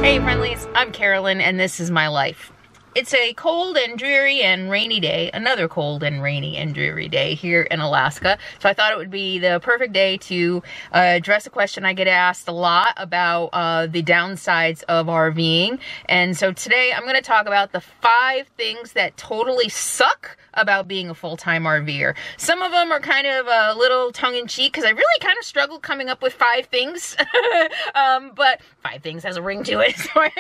Hey friendlies, I'm Carolyn and this is my life. It's a cold and dreary and rainy day, another cold and rainy and dreary day here in Alaska. So I thought it would be the perfect day to address a question I get asked a lot about the downsides of RVing. And so today I'm going to talk about the 5 things that totally suck about being a full-time RVer. Some of them are kind of a little tongue-in-cheek because I really kind of struggled coming up with 5 things. But 5 things has a ring to it. So I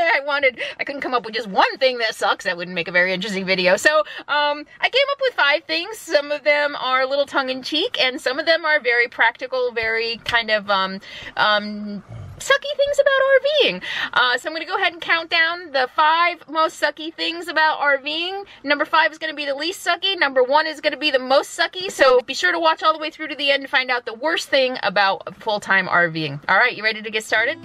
couldn't come up with just one thing that sucks. That wouldn't make a very interesting video. So I came up with 5 things. Some of them are a little tongue-in-cheek and some of them are very practical, very kind of sucky things about RVing. So I'm going to go ahead and count down the 5 most sucky things about RVing. Number 5 is going to be the least sucky. Number 1 is going to be the most sucky. So be sure to watch all the way through to the end to find out the worst thing about full-time RVing. All right, you ready to get started?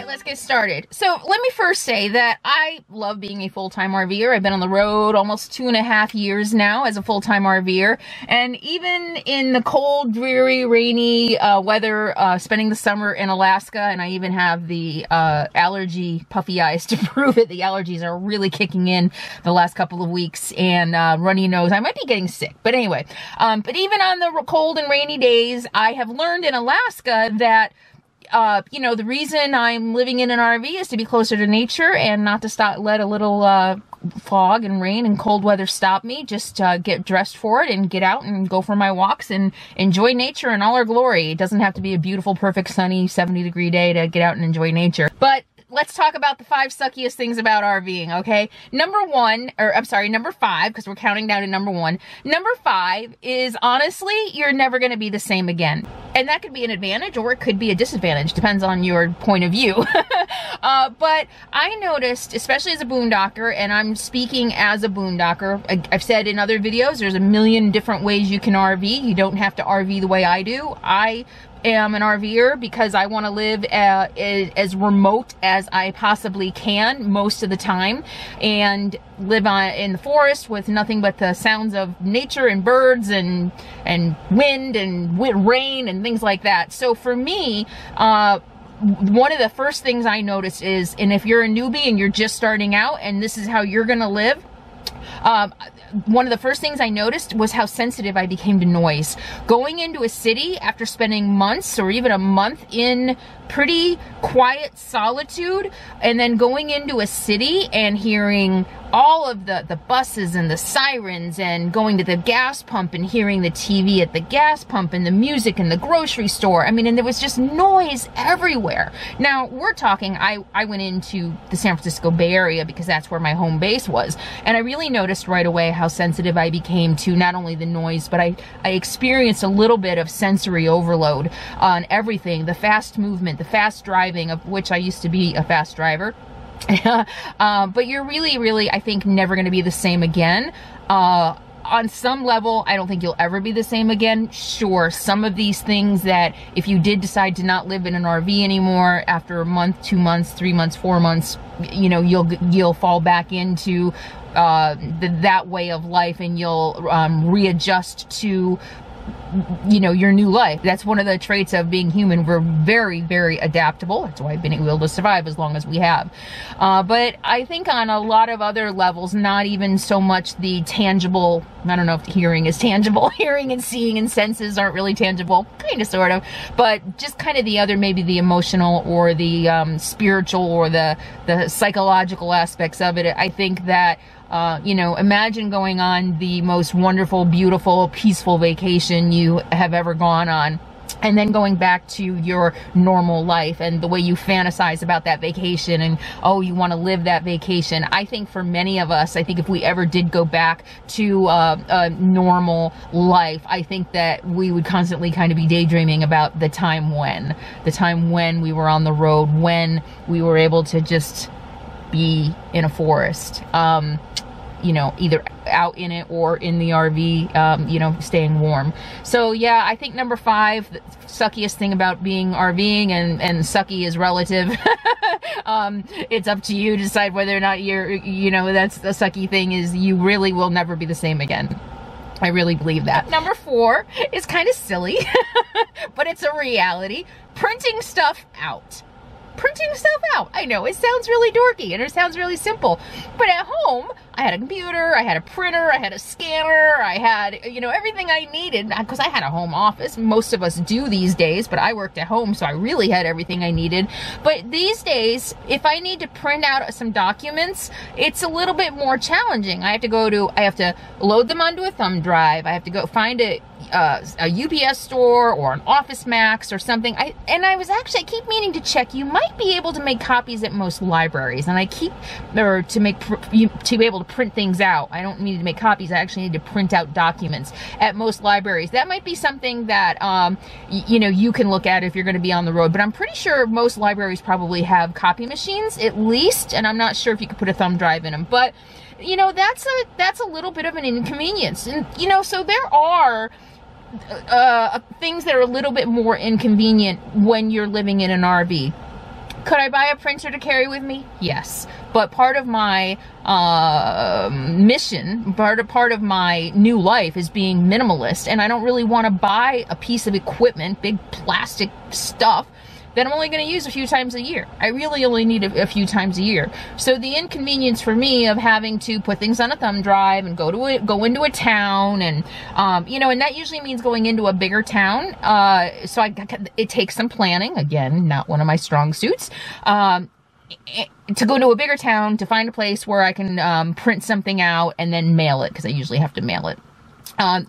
Let's get started. So let me first say that I love being a full-time RVer. I've been on the road almost 2.5 years now as a full-time RVer. And even in the cold, dreary, rainy weather, spending the summer in Alaska, and I even have the allergy puffy eyes to prove it. The allergies are really kicking in the last couple of weeks and runny nose. I might be getting sick, but anyway. But even on the cold and rainy days, I have learned in Alaska that you know, the reason I'm living in an RV is to be closer to nature and not to let a little fog and rain and cold weather stop me. Just get dressed for it and get out and go for my walks and enjoy nature in all her glory. It doesn't have to be a beautiful, perfect, sunny, 70-degree day to get out and enjoy nature. But let's talk about the 5 suckiest things about RVing, okay? Number 5, because we're counting down to number 1. Number 5 is, honestly, you're never going to be the same again. And that could be an advantage or it could be a disadvantage, depends on your point of view. But I noticed, especially as a boondocker, and I'm speaking as a boondocker, I've said in other videos, there's a million different ways you can RV. You don't have to RV the way I do. I am an RVer because I want to live as remote as I possibly can most of the time and live in the forest with nothing but the sounds of nature and birds and wind and rain and things like that. So for me, one of the first things I noticed is, and if you're a newbie and you're just starting out and this is how you're gonna live, one of the first things I noticed was how sensitive I became to noise. Going into a city after spending months or even a month in pretty quiet solitude, and then going into a city and hearing all of the buses and the sirens and going to the gas pump and hearing the TV at the gas pump and the music in the grocery store. I mean, and there was just noise everywhere. Now, we're talking, I went into the San Francisco Bay Area because that's where my home base was. And I really noticed right away how sensitive I became to not only the noise, but I experienced a little bit of sensory overload on everything. The fast movement, the fast driving, of which I used to be a fast driver. But you're really, I think, never going to be the same again. On some level, I don't think you'll ever be the same again. Sure, some of these things that if you did decide to not live in an RV anymore after a month, 2 months, 3 months, 4 months, you know, you'll fall back into that way of life and you'll readjust to, you know, your new life. That's one of the traits of being human. We're very adaptable. That's why I've been able to survive as long as we have. But I think on a lot of other levels, not even so much the tangible, I don't know if hearing is tangible. Hearing and seeing and senses aren't really tangible, kind of, sort of, but just kind of the other, maybe the emotional or the spiritual or the psychological aspects of it. I think that you know, imagine going on the most wonderful, beautiful, peaceful vacation you have ever gone on, and then going back to your normal life and the way you fantasize about that vacation and, oh, you want to live that vacation. I think for many of us, I think if we ever did go back to a normal life, I think that we would constantly kind of be daydreaming about the time when we were on the road, when we were able to just be in a forest. You know, either out in it or in the RV, you know, staying warm. So yeah, I think number 5, the suckiest thing about being RVing, and sucky is relative, It's up to you to decide whether or not you're, you know, that's the sucky thing is you really will never be the same again. I really believe that. Number 4 is kind of silly, but it's a reality. Printing stuff out. Printing stuff out. I know it sounds really dorky and it sounds really simple, but at home I had a computer, I had a printer, I had a scanner, I had, you know, everything I needed because I had a home office. Most of us do these days, but I worked at home, so I really had everything I needed. But these days, if I need to print out some documents, it's a little bit more challenging. I have to load them onto a thumb drive. I have to go find a UPS store or an Office Max or something. I keep meaning to check. You might be able to make copies at most libraries, and to be able to print things out. I don't need to make copies. I actually need to print out documents at most libraries. That might be something that you know, you can look at if you're going to be on the road. But I'm pretty sure most libraries probably have copy machines at least, and I'm not sure if you could put a thumb drive in them. But you know, that's a little bit of an inconvenience, and you know, so there are things that are a little bit more inconvenient when you're living in an RV. Could I buy a printer to carry with me? Yes. But part of my mission, part of my new life is being minimalist, and I don't really want to buy a piece of equipment, big plastic stuff, that I'm only going to use a few times a year. I really only need a few times a year. So the inconvenience for me of having to put things on a thumb drive and go into a town, and you know, and that usually means going into a bigger town. So it takes some planning. Again, not one of my strong suits. To go to a bigger town to find a place where I can print something out and then mail it, because I usually have to mail it.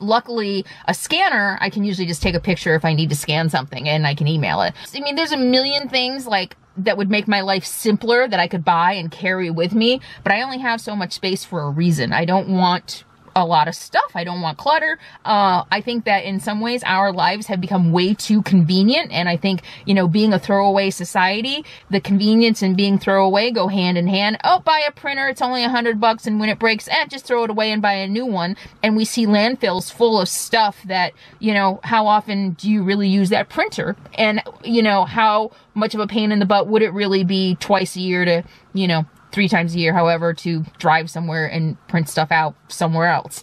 Luckily, a scanner, I can usually just take a picture if I need to scan something and I can email it. I mean, there's a million things like that would make my life simpler that I could buy and carry with me, but I only have so much space for a reason. I don't want a lot of stuff. I don't want clutter. I think that in some ways our lives have become way too convenient, and I think, you know, being a throwaway society, the convenience and being throwaway go hand in hand. Oh, buy a printer, it's only $100, and when it breaks, just throw it away and buy a new one. And we see landfills full of stuff that, you know, how often do you really use that printer? And, you know, how much of a pain in the butt would it really be twice a year to, you know, 3 times a year, however, to drive somewhere and print stuff out somewhere else.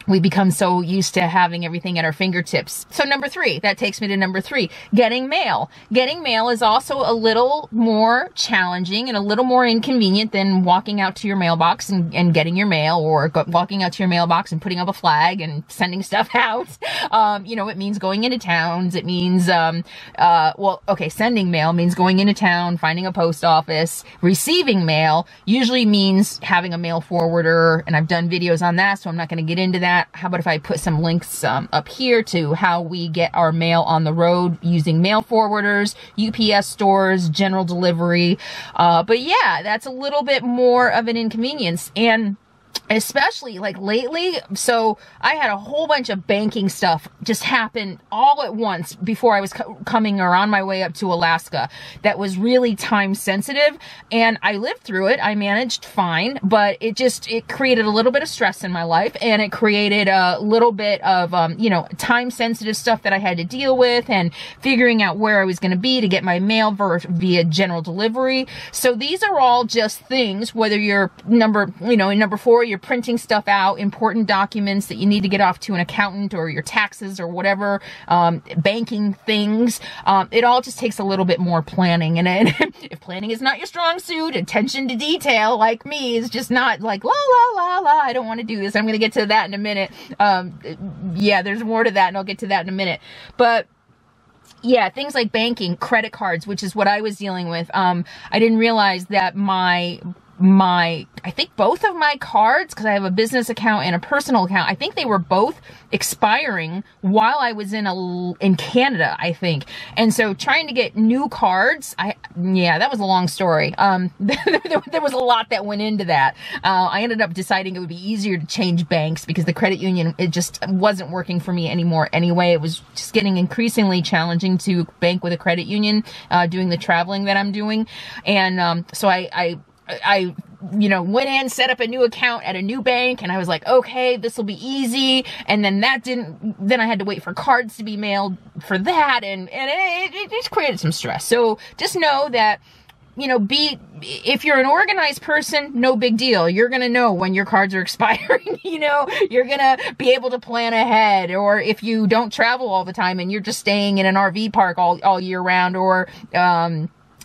We become so used to having everything at our fingertips. So number 3, that takes me to number 3, getting mail. Getting mail is also a little more challenging and a little more inconvenient than walking out to your mailbox and getting your mail, or walking out to your mailbox and putting up a flag and sending stuff out. You know, it means going into towns. It means, sending mail means going into town, finding a post office. Receiving mail usually means having a mail forwarder, and I've done videos on that, so I'm not going to get into that. How about if I put some links up here to how we get our mail on the road using mail forwarders, UPS stores, general delivery. But yeah, that's a little bit more of an inconvenience. And especially like lately, so I had a whole bunch of banking stuff just happen all at once before I was coming or on my way up to Alaska that was really time sensitive, and I lived through it. I managed fine, but it created a little bit of stress in my life, and it created a little bit of you know, time sensitive stuff that I had to deal with, and figuring out where I was going to be to get my mail via general delivery. So these are all just things, whether you're in number 4, you're printing stuff out, important documents that you need to get off to an accountant, or your taxes or whatever, banking things. It all just takes a little bit more planning. And if planning is not your strong suit, attention to detail like me is just not like, la, la, la, la, I don't want to do this. I'm going to get to that in a minute. Yeah, there's more to that, and I'll get to that in a minute. But yeah, things like banking, credit cards, which is what I was dealing with. I didn't realize that I think both of my cards, because I have a business account and a personal account, I think they were both expiring while I was in Canada, I think. And so trying to get new cards, yeah, that was a long story. There was a lot that went into that. I ended up deciding it would be easier to change banks because the credit union, it just wasn't working for me anymore anyway. It was just getting increasingly challenging to bank with a credit union, doing the traveling that I'm doing. And so I you know, went in, set up a new account at a new bank, and I was like, okay, this will be easy. And then then I had to wait for cards to be mailed for that, and it just created some stress. So just know that you know, if you're an organized person, no big deal. You're going to know when your cards are expiring, you know, you're going to be able to plan ahead. Or if you don't travel all the time and you're just staying in an RV park all year round, or,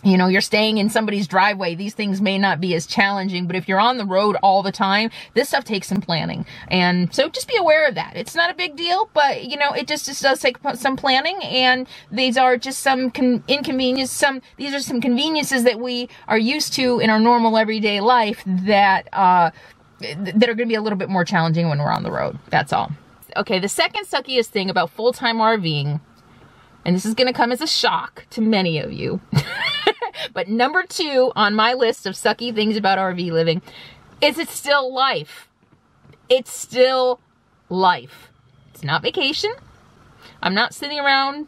you know, you're staying in somebody's driveway, these things may not be as challenging. But if you're on the road all the time, this stuff takes some planning. And so just be aware of that. It's not a big deal, but, you know, it just does take some planning. And these are just some these are some conveniences that we are used to in our normal everyday life that are going to be a little bit more challenging when we're on the road. That's all. Okay, the second suckiest thing about full-time RVing, and this is going to come as a shock to many of you, but number 2 on my list of sucky things about RV living is it's still life. It's still life. It's not vacation. I'm not sitting around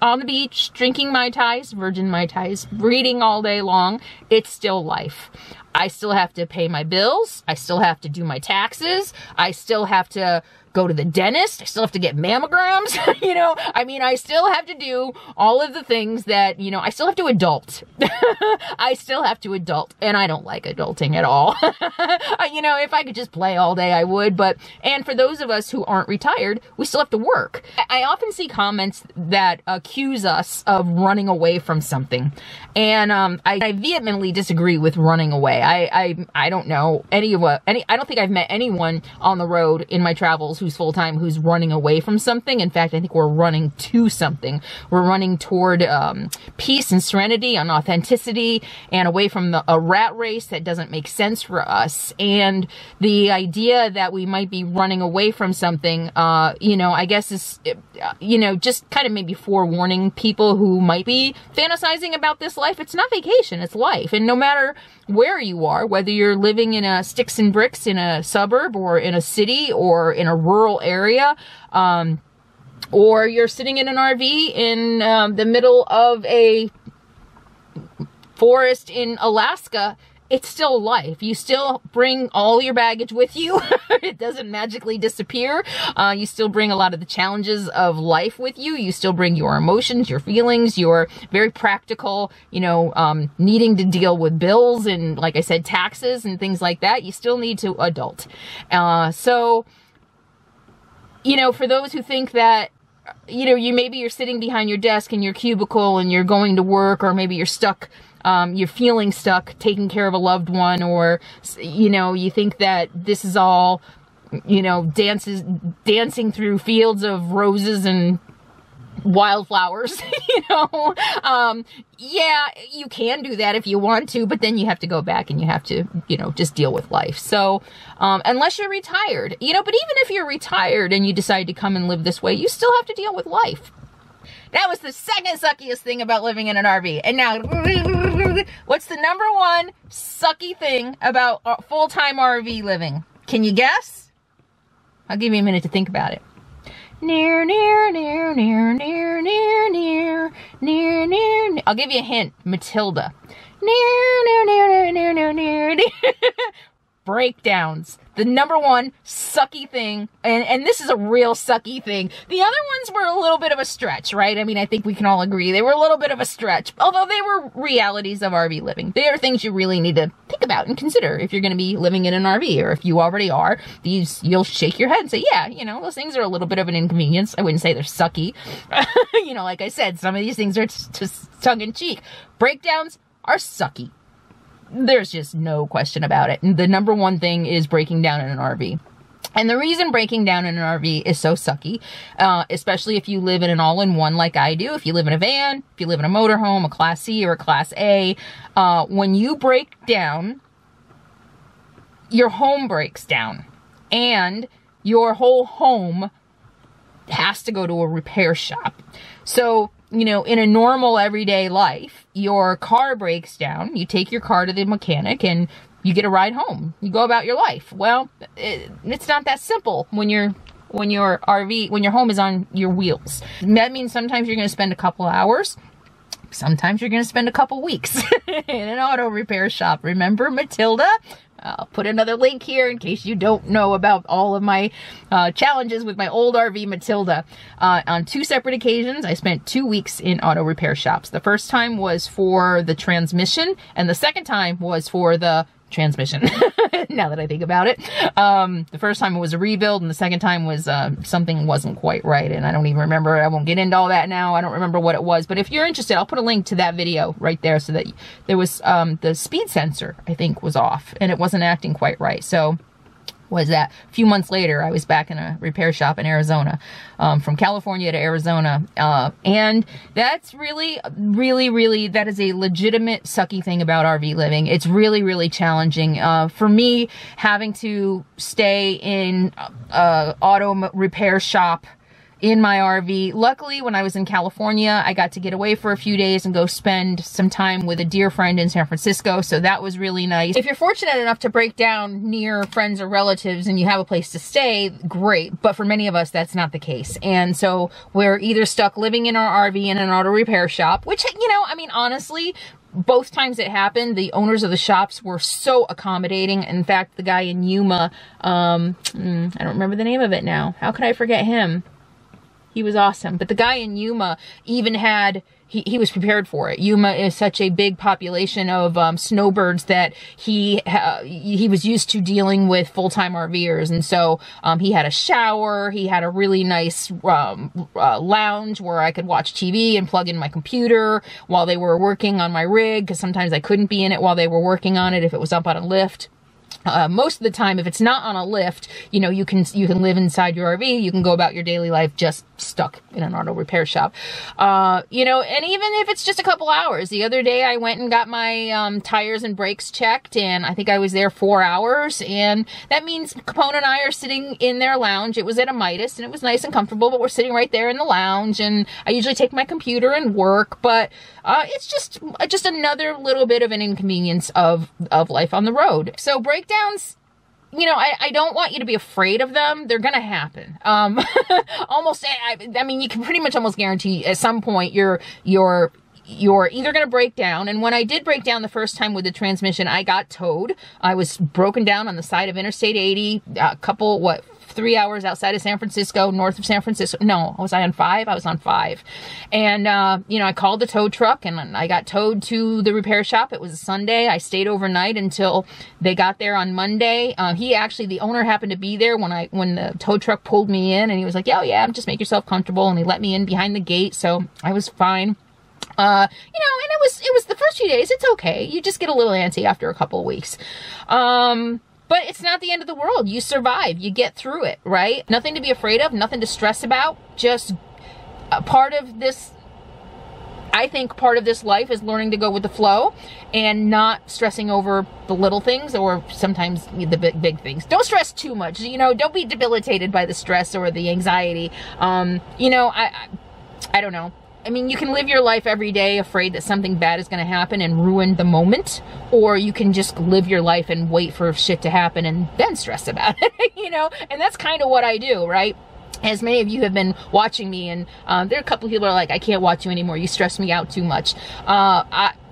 on the beach drinking Mai Tais, virgin Mai Tais, reading all day long. It's still life. I still have to pay my bills. I still have to do my taxes. I still have to go to the dentist. I still have to get mammograms. You know, I mean, I still have to do all of the things that, you know, I still have to adult. I still have to adult, and I don't like adulting at all. You know, if I could just play all day, I would. And for those of us who aren't retired, we still have to work. I often see comments that accuse us of running away from something. And I vehemently disagree with running away. I don't know I don't think I've met anyone on the road in my travels who's full-time who's running away from something. In fact, I think we're running to something. We're running toward peace and serenity and authenticity, and away from a rat race that doesn't make sense for us. And the idea that we might be running away from something, you know, I guess is, you know, just kind of maybe forewarning people who might be fantasizing about this life. It's not vacation, it's life. And no matter where you are, whether you're living in a sticks and bricks in a suburb or in a city or in a rural area, or you're sitting in an RV in the middle of a forest in Alaska, it's still life. You still bring all your baggage with you. It doesn't magically disappear. You still bring a lot of the challenges of life with you. You still bring your emotions, your feelings, your very practical, you know, needing to deal with bills and, like I said, taxes and things like that. You still need to adult. So, you know, for those who think that, you know, maybe you're sitting behind your desk in your cubicle and you're going to work, or maybe you're stuck, you're feeling stuck taking care of a loved one, or, you know, you think that this is all, you know, dancing through fields of roses and wildflowers, you know, yeah, you can do that if you want to, but then you have to go back and you have to, you know, just deal with life. So, unless you're retired, you know, but even if you're retired and you decide to come and live this way, you still have to deal with life. That was the second suckiest thing about living in an RV. And now, what's the number 1 sucky thing about full-time RV living? Can you guess? I'll give you a minute to think about it. Near, near, near, near, near, near, near, near, near. I'll give you a hint. Matilda. Near, near, near, near, near, near, near. Breakdowns. The number 1 sucky thing, and this is a real sucky thing. The other ones were a little bit of a stretch, right? I mean, I think we can all agree they were a little bit of a stretch, although they were realities of RV living. They are things you really need to think about and consider if you're going to be living in an RV, or if you already are. You'll shake your head and say, yeah, you know, those things are a little bit of an inconvenience. I wouldn't say they're sucky. You know, like I said, some of these things are just tongue-in-cheek. Breakdowns are sucky. There's just no question about it. And the number 1 thing is breaking down in an RV. And the reason breaking down in an RV is so sucky, especially if you live in an all-in-one like I do, if you live in a van, if you live in a motorhome, a Class C or a Class A, when you break down, your home breaks down. And your whole home has to go to a repair shop. So, you know, in a normal everyday life, your car breaks down, you take your car to the mechanic and you get a ride home. You go about your life. Well, it's not that simple when your home is on your wheels. That means sometimes you're going to spend a couple hours. Sometimes you're going to spend a couple weeks in an auto repair shop. Remember Matilda? I'll put another link here in case you don't know about all of my challenges with my old RV Matilda. On 2 separate occasions, I spent 2 weeks in auto repair shops. The first time was for the transmission, and the second time was for the transmission. Now that I think about it, the first time it was a rebuild, and the second time was something wasn't quite right, and I don't even remember. I won't get into all that now. I don't remember what it was, but if you're interested, I'll put a link to that video right there, so that there was the speed sensor, I think, was off and it wasn't acting quite right. So was that a few months later, I was back in a repair shop in Arizona, from California to Arizona. And that's really, that is a legitimate sucky thing about RV living. It's really, really challenging. For me, having to stay in auto repair shop in my RV. Luckily, when I was in California, I got to get away for a few days and go spend some time with a dear friend in San Francisco, so that was really nice. If you're fortunate enough to break down near friends or relatives and you have a place to stay, great, but for many of us, that's not the case. And so we're either stuck living in our RV in an auto repair shop, which, you know, I mean, honestly, both times it happened, the owners of the shops were so accommodating. In fact, the guy in Yuma, I don't remember the name of it now. How could I forget him? He was awesome. But the guy in Yuma even had, he was prepared for it. Yuma is such a big population of snowbirds that he was used to dealing with full-time RVers. And so he had a shower, he had a really nice lounge where I could watch TV and plug in my computer while they were working on my rig, because sometimes I couldn't be in it while they were working on it if it was up on a lift. Most of the time, if it's not on a lift, you know, you can live inside your RV, you can go about your daily life just stuck in an auto repair shop. You know, and even if it's just a couple hours. The other day I went and got my tires and brakes checked, and I think I was there 4 hours, and that means Capone and I are sitting in their lounge. It was at a Midas, and it was nice and comfortable, but we're sitting right there in the lounge, and I usually take my computer and work, but it's just another little bit of an inconvenience of life on the road. So breakdowns, you know, I don't want you to be afraid of them. They're gonna happen. Almost, I mean, you can pretty much almost guarantee at some point you're either going to break down. And when I did break down the first time with the transmission, I got towed. I was broken down on the side of Interstate 80, a couple, 3 hours outside of San Francisco, north of San Francisco. No, was I on 5? I was on 5. And, you know, I called the tow truck and I got towed to the repair shop. It was a Sunday. I stayed overnight until they got there on Monday. The owner happened to be there when the tow truck pulled me in, and he was like, oh yeah, just make yourself comfortable. And he let me in behind the gate. So I was fine. You know, and it was the first few days, it's okay. You just get a little antsy after a couple of weeks. But it's not the end of the world. You survive. You get through it, right? Nothing to be afraid of, nothing to stress about. Just a part of this, I think part of this life is learning to go with the flow and not stressing over the little things, or sometimes the big things. Don't stress too much. You know, don't be debilitated by the stress or the anxiety. You know, I don't know. I mean, you can live your life every day afraid that something bad is going to happen and ruin the moment, or you can just live your life and wait for shit to happen and then stress about it, you know? And that's kind of what I do, right? As many of you have been watching me, and there are a couple of people who are like, I can't watch you anymore. You stress me out too much.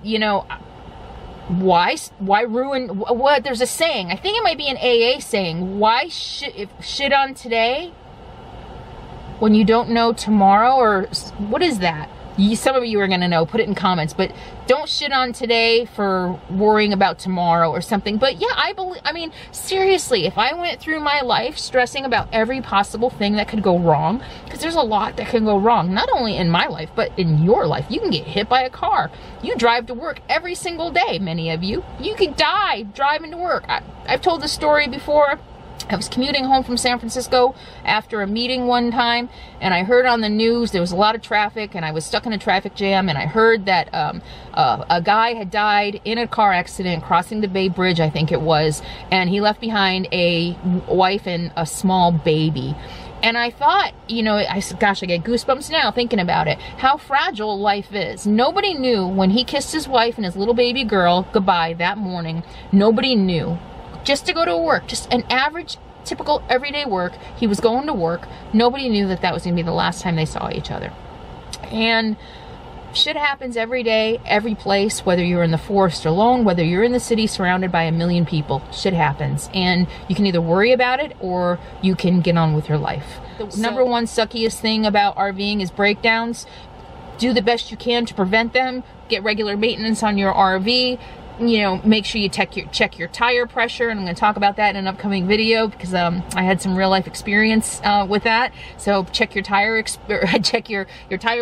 You know, why ruin what? There's a saying, I think it might be an AA saying, why shit on today when you don't know tomorrow? Or what is that? Some of you are going to know. Put it in comments. But don't shit on today for worrying about tomorrow or something. But yeah, I mean, seriously, if I went through my life stressing about every possible thing that could go wrong, because there's a lot that can go wrong, not only in my life, but in your life. You can get hit by a car. You drive to work every single day, many of you. You could die driving to work. I've told this story before. I was commuting home from San Francisco after a meeting one time, and I heard on the news there was a lot of traffic, and I was stuck in a traffic jam, and I heard that a guy had died in a car accident crossing the Bay Bridge, I think it was, and he left behind a wife and a small baby. And I thought, you know, gosh, I get goosebumps now thinking about it, how fragile life is. Nobody knew when he kissed his wife and his little baby girl goodbye that morning. Nobody knew. Just to go to work, just an average, typical, everyday work. He was going to work. Nobody knew that that was going to be the last time they saw each other. And Shit happens every day, every place, whether you're in the forest alone, whether you're in the city surrounded by a million people. Shit happens. And you can either worry about it or you can get on with your life. The number one suckiest thing about RVing is breakdowns. Do the best you can to prevent them. Get regular maintenance on your RV. You know, make sure you check your tire pressure, and I'm going to talk about that in an upcoming video because I had some real life experience with that. So check your tire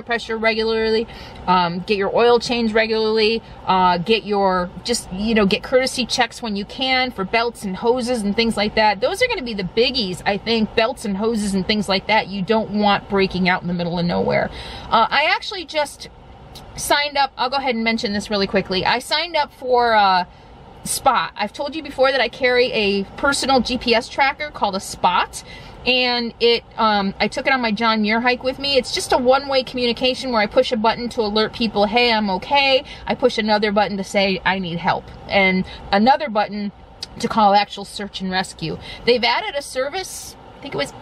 pressure regularly. Get your oil changed regularly. Get courtesy checks when you can for belts and hoses and things like that. Those are going to be the biggies, I think. Belts and hoses and things like that you don't want breaking out in the middle of nowhere. I actually just signed up. I'll go ahead and mention this really quickly. I signed up for Spot. I've told you before that I carry a personal GPS tracker called a Spot, and I took it on my John Muir hike with me. It's just a one-way communication where I push a button to alert people, hey, I'm okay. I push another button to say I need help, and another button to call actual search and rescue. They've added a service, I think it was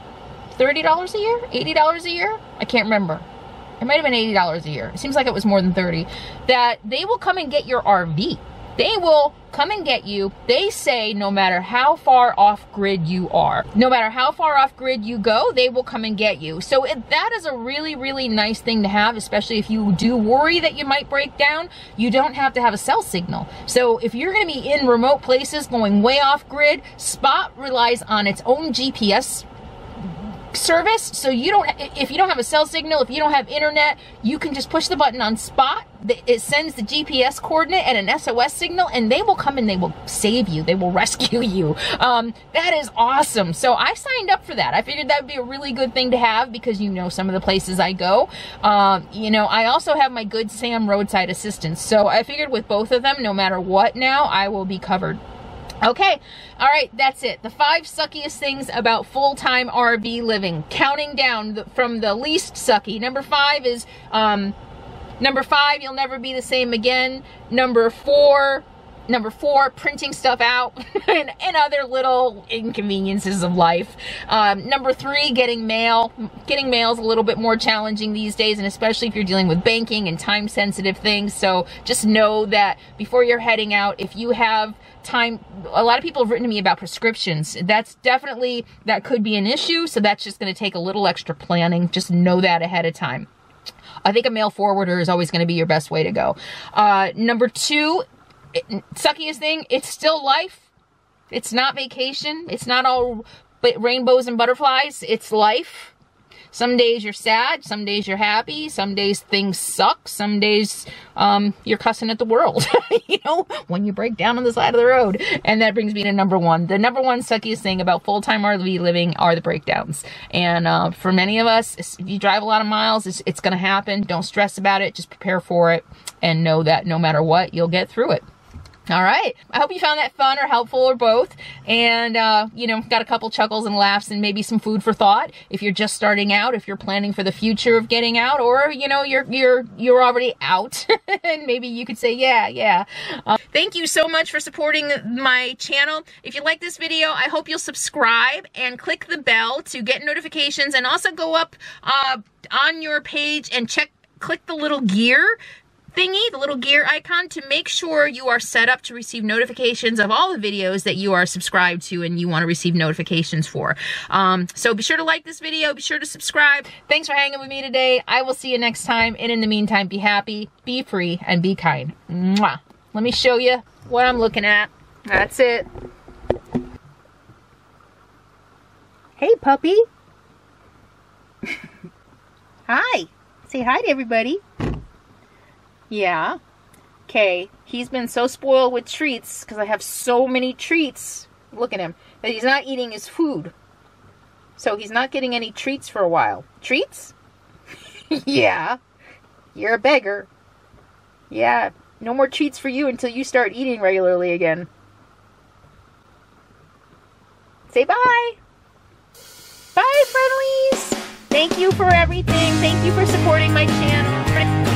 $30 a year, $80 a year, I can't remember. It might have been $80 a year. It seems like it was more than 30. That they will come and get your RV. They will come and get you. They say no matter how far off grid you are, no matter how far off grid you go, they will come and get you. So that is a really, really nice thing to have, especially if you do worry that you might break down. You don't have to have a cell signal. So if you're going to be in remote places going way off grid, Spot relies on its own GPS service, so if you don't have a cell signal, if you don't have internet, you can just push the button on Spot. It sends the GPS coordinate and an SOS signal, and they will come and they will save you. They will rescue you. That is awesome. So I signed up for that. I figured that would be a really good thing to have because some of the places I go. I also have my Good Sam roadside assistance. So I figured with both of them, no matter what now, I will be covered. Okay, all right, that's it. The 5 suckiest things about full-time RV living. Counting down from the least sucky. Number 5 is, you'll never be the same again. Number 4, printing stuff out and other little inconveniences of life. Number 3, getting mail. Getting mail is a little bit more challenging these days, and especially if you're dealing with banking and time-sensitive things. So just know that before you're heading out, if you have time, a lot of people have written to me about prescriptions. That could be an issue, so that's just going to take a little extra planning. Just know that ahead of time. I think a mail forwarder is always going to be your best way to go. Number 2, suckiest thing, it's still life. It's not vacation. It's not all rainbows and butterflies. It's life. Some days you're sad, some days you're happy, some days things suck, some days you're cussing at the world, when you break down on the side of the road. And that brings me to number 1. The number 1 suckiest thing about full-time RV living are the breakdowns. And for many of us, if you drive a lot of miles, it's going to happen. Don't stress about it. Just prepare for it and know that no matter what, you'll get through it. All right. I hope you found that fun or helpful or both. And, got a couple chuckles and laughs and maybe some food for thought. If you're just starting out, if you're planning for the future of getting out, or, you're already out and maybe you could say, yeah. Thank you so much for supporting my channel. If you like this video, I hope you'll subscribe and click the bell to get notifications, and also go up, on your page and click the little gear thingy, the little gear icon, to make sure you are set up to receive notifications of all the videos that you are subscribed to and you want to receive notifications for. So be sure to like this video, be sure to subscribe. Thanks for hanging with me today. I will see you next time, and in the meantime, be happy, be free, and be kind. Mwah. Let me show you what I'm looking at. That's it. Hey, puppy. Hi. Say hi to everybody. Yeah. Okay. He's been so spoiled with treats because I have so many treats. Look at him. That he's not eating his food. So he's not getting any treats for a while. Treats? Yeah. You're a beggar. Yeah. No more treats for you until you start eating regularly again. Say bye. Bye, friendlies. Thank you for everything. Thank you for supporting my channel.